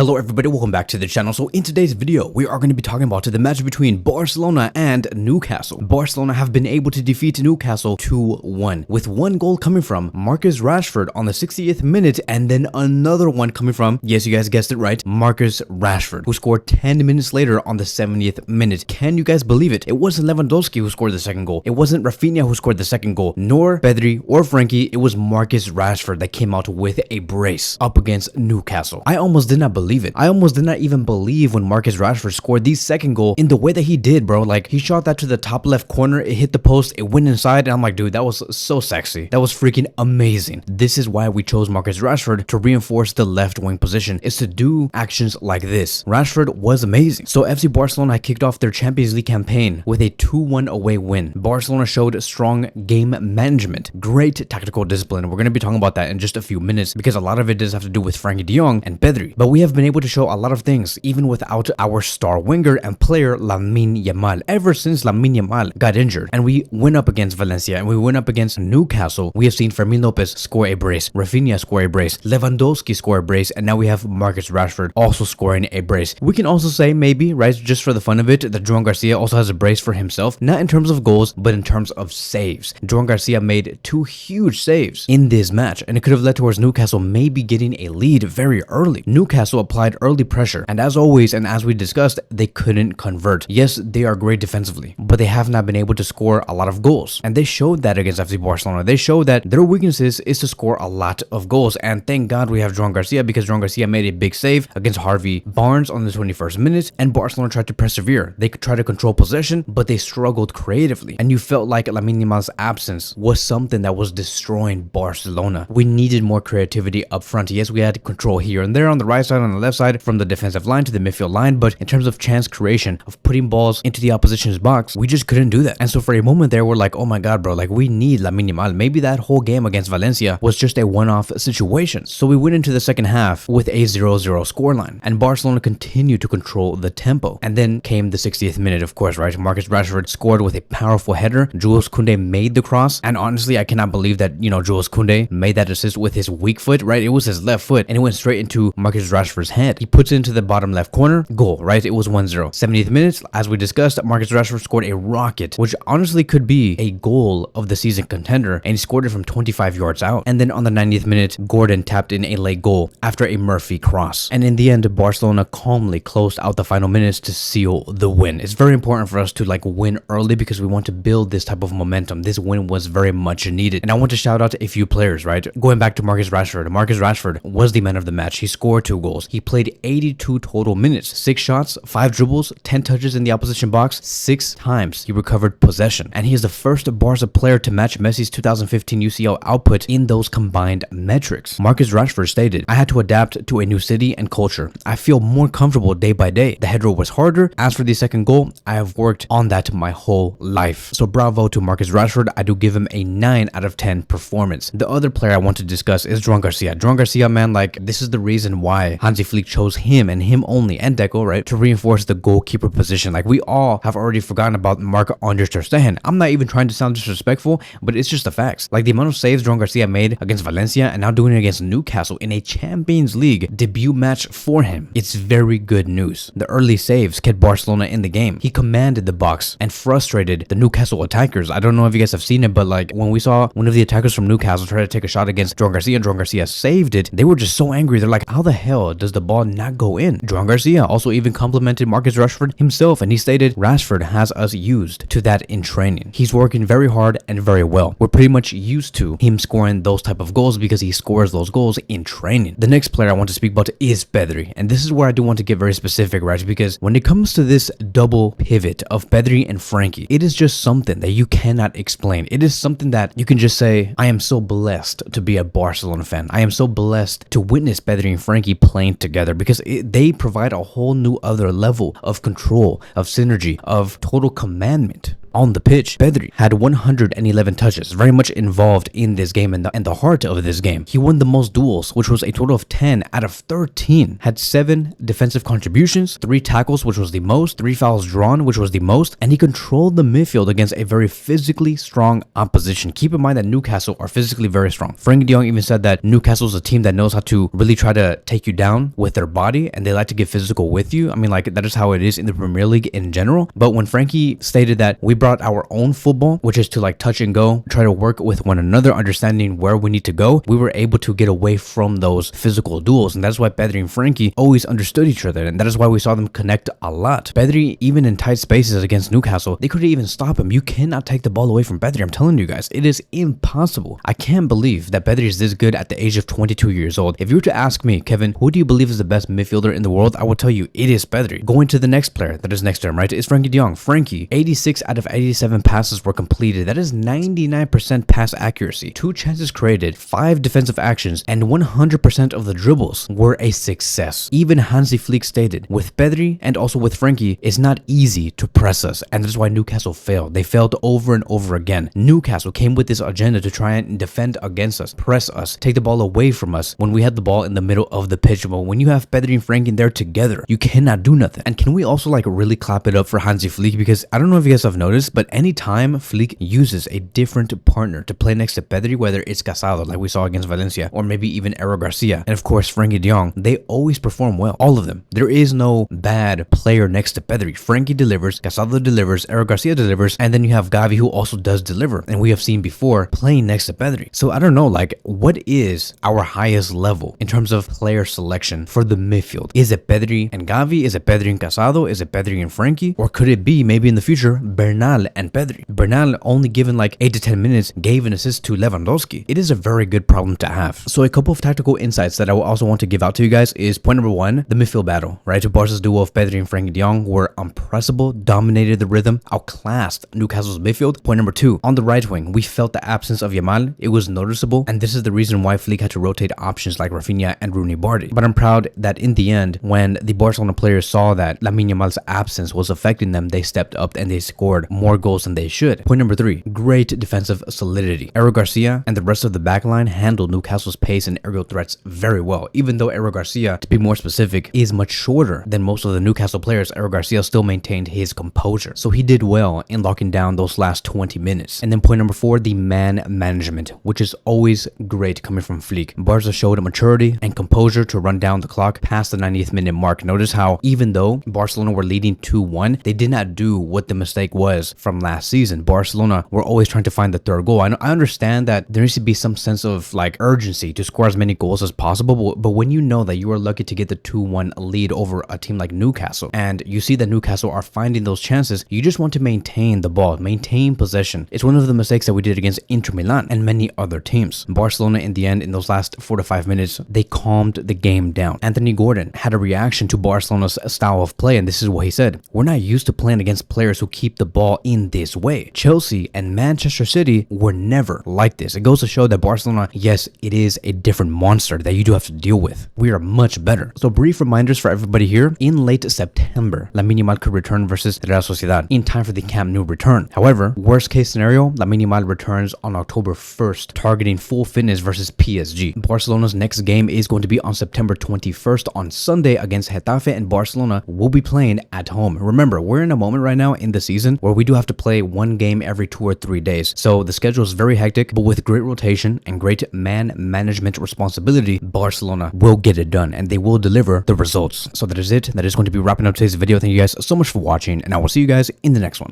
Hello everybody, welcome back to the channel. So in today's video, we are going to be talking about the match between Barcelona and Newcastle. Barcelona have been able to defeat Newcastle 2-1, with one goal coming from Marcus Rashford on the 60th minute, and then another one coming from, yes, you guys guessed it right, Marcus Rashford, who scored 10 minutes later on the 70th minute. Can you guys believe it? It wasn't Lewandowski who scored the second goal. It wasn't Rafinha who scored the second goal, nor Pedri or Frenkie. It was Marcus Rashford that came out with a brace up against Newcastle. I almost did not believe it. I almost did not even believe when Marcus Rashford scored the second goal in the way that he did, bro. Like, he shot that to the top left corner, it hit the post, it went inside, and I'm like, dude, that was so sexy. That was freaking amazing. This is why we chose Marcus Rashford to reinforce the left wing position, is to do actions like this. Rashford was amazing. So FC Barcelona kicked off their Champions League campaign with a 2-1 away win. Barcelona showed strong game management, great tactical discipline. We're going to be talking about that in just a few minutes because a lot of it does have to do with Frenkie de Jong and Pedri. But we have been able to show a lot of things even without our star winger and player Lamine Yamal. Ever since Lamine Yamal got injured and we went up against Valencia and we went up against Newcastle, we have seen Fermin Lopez score a brace, Rafinha score a brace, Lewandowski score a brace, and now we have Marcus Rashford also scoring a brace. We can also say maybe, right, just for the fun of it, that Joan García also has a brace for himself, not in terms of goals, but in terms of saves. Joan García made 2 huge saves in this match, and it could have led towards Newcastle maybe getting a lead very early. Newcastle applied early pressure, and as always, and as we discussed, they couldn't convert. Yes, they are great defensively, but they have not been able to score a lot of goals, and they showed that against FC Barcelona. They showed that their weaknesses is to score a lot of goals, and thank God we have Joan García, because Joan García made a big save against Harvey Barnes on the 21st minute, and Barcelona tried to persevere. They could try to control possession, but they struggled creatively, and you felt like Lamine Yamal's absence was something that was destroying Barcelona. We needed more creativity up front. Yes, we had control here and there on the right side, on the left side, from the defensive line to the midfield line, but in terms of chance creation, of putting balls into the opposition's box, we just couldn't do that. And so for a moment there, we're like, oh my god, bro, like, we need Lamine Yamal. Maybe that whole game against Valencia was just a one-off situation. So we went into the second half with a 0-0 scoreline, and Barcelona continued to control the tempo. And then came the 60th minute, of course, right? Marcus Rashford scored with a powerful header. Jules Koundé made the cross, and honestly, I cannot believe that, Jules Koundé made that assist with his weak foot, right? It was his left foot, and it went straight into Marcus Rashford's head. He puts it into the bottom left corner, goal, right? It was 1-0. 70th minute, as we discussed, Marcus Rashford scored a rocket, which honestly could be a goal of the season contender, and he scored it from 25 yards out. And then on the 90th minute, Gordon tapped in a late goal after a Murphy cross. And in the end, Barcelona calmly closed out the final minutes to seal the win. It's very important for us to win early because we want to build this type of momentum. This win was very much needed. And I want to shout out to a few players, right? Going back to Marcus Rashford. Marcus Rashford was the man of the match. He scored 2 goals. He played 82 total minutes, 6 shots, 5 dribbles, 10 touches in the opposition box, 6 times he recovered possession. And he is the first Barca player to match Messi's 2015 UCL output in those combined metrics. Marcus Rashford stated, "I had to adapt to a new city and culture. I feel more comfortable day by day. The header was harder. As for the second goal, I have worked on that my whole life." So bravo to Marcus Rashford. I do give him a 9 out of 10 performance. The other player I want to discuss is Joan García. Joan García, man, this is the reason why Hansi Flick chose him and him only, and Deco, right, to reinforce the goalkeeper position. We all have already forgotten about Marc-Andre ter Stegen. I'm not even trying to sound disrespectful, but it's just the facts. The amount of saves Joan García made against Valencia and now doing it against Newcastle in a Champions League debut match for him, it's very good news. The early saves kept Barcelona in the game. He commanded the box and frustrated the Newcastle attackers. I don't know if you guys have seen it, but when we saw one of the attackers from Newcastle try to take a shot against Joan García and Joan García saved it, they were just so angry. They're like, how the hell does the ball not go in? Joan García also even complimented Marcus Rashford himself, and he stated, "Rashford has us used to that in training. He's working very hard and very well. We're pretty much used to him scoring those type of goals because he scores those goals in training." The next player I want to speak about is Pedri, and this is where I do want to get very specific, right? Because when it comes to this double pivot of Pedri and Frenkie, it is just something that you cannot explain. It is something that you can just say, I am so blessed to be a Barcelona fan. I am so blessed to witness Pedri and Frenkie playing together because they provide a whole new other level of control, of synergy, of total commandment. On the pitch, Pedri had 111 touches, very much involved in this game and the heart of this game. He won the most duels, which was a total of 10 out of 13, had 7 defensive contributions, 3 tackles, which was the most, 3 fouls drawn, which was the most, and he controlled the midfield against a very physically strong opposition. Keep in mind that Newcastle are physically very strong. Frenkie de Jong even said that Newcastle is a team that knows how to really try to take you down with their body, and they like to get physical with you. I mean, like, that is how it is in the Premier League in general. But when Frenkie stated that we brought our own football, which is to like touch and go, try to work with one another, understanding where we need to go, we were able to get away from those physical duels. And that's why Pedri and Frenkie always understood each other, and that is why we saw them connect a lot. Pedri, even in tight spaces against Newcastle, they couldn't even stop him. You cannot take the ball away from Pedri. I'm telling you guys, it is impossible. I can't believe that Pedri is this good at the age of 22 years old. If you were to ask me, Kevin, who do you believe is the best midfielder in the world, I will tell you it is Pedri. Going to the next player that is next to him, right, is Frenkie de Jong. Frenkie, 86 out of 87 passes were completed. That is 99% pass accuracy. 2 chances created, 5 defensive actions, and 100% of the dribbles were a success. Even Hansi Flick stated, with Pedri and also with Frenkie, it's not easy to press us, and that's why Newcastle failed. They failed over and over again. Newcastle came with this agenda to try and defend against us, press us, take the ball away from us when we had the ball in the middle of the pitch. But when you have Pedri and Frenkie there together, you cannot do nothing. And can we also like really clap it up for Hansi Flick? Because I don't know if you guys have noticed, but anytime Flick uses a different partner to play next to Pedri, whether it's Casado like we saw against Valencia, or maybe even Joan García, and of course Frenkie de Jong, they always perform well. All of them. There is no bad player next to Pedri. Frenkie delivers, Casado delivers, Joan García delivers, and then you have Gavi, who also does deliver, and we have seen before playing next to Pedri. So I don't know, like, what is our highest level in terms of player selection for the midfield? Is it Pedri and Gavi? Is it Pedri and Casado? Is it Pedri and Frenkie? Or could it be maybe in the future Bernal and Pedri? Bernal, only given like 8 to 10 minutes, gave an assist to Lewandowski. It is a very good problem to have. So a couple of tactical insights that I will also want to give out to you guys is point number 1, the midfield battle, right? Barca's duo of Pedri and Frenkie de Jong were unpressable, dominated the rhythm, outclassed Newcastle's midfield. Point number 2, on the right wing, we felt the absence of Yamal. It was noticeable, and this is the reason why Flick had to rotate options like Rafinha and Rooney Bardi. But I'm proud that in the end, when the Barcelona players saw that Lamine Yamal's absence was affecting them, they stepped up and they scored more goals than they should. Point number 3, great defensive solidity. Joan García and the rest of the backline handled Newcastle's pace and aerial threats very well. Even though Joan García, to be more specific, is much shorter than most of the Newcastle players, Joan García still maintained his composure. So he did well in locking down those last 20 minutes. And then point number 4, the man management, which is always great coming from Flick. Barca showed a maturity and composure to run down the clock past the 90th minute mark. Notice how even though Barcelona were leading 2-1, they did not do what the mistake was from last season. Barcelona were always trying to find the third goal. I understand that there needs to be some sense of like urgency to score as many goals as possible, but when you know that you are lucky to get the 2-1 lead over a team like Newcastle, and you see that Newcastle are finding those chances, you just want to maintain the ball, maintain possession. It's one of the mistakes that we did against Inter Milan and many other teams. Barcelona, in the end, in those last 4 to 5 minutes, they calmed the game down. Anthony Gordon had a reaction to Barcelona's style of play, and this is what he said: "We're not used to playing against players who keep the ball in this way. Chelsea and Manchester City were never like this." It goes to show that Barcelona, yes, it is a different monster that you do have to deal with. We are much better. So brief reminders for everybody here. In late September, Lamine Yamal could return versus Real Sociedad in time for the Camp Nou return. However, worst case scenario, Lamine Yamal returns on October 1st, targeting full fitness versus PSG. Barcelona's next game is going to be on September 21st on Sunday against Getafe, and Barcelona will be playing at home. Remember, we're in a moment right now in the season where we do have to play one game every 2 or 3 days. So the schedule is very hectic, but with great rotation and great man management responsibility, Barcelona will get it done and they will deliver the results. So that is it. That is going to be wrapping up today's video. Thank you guys so much for watching, and I will see you guys in the next one.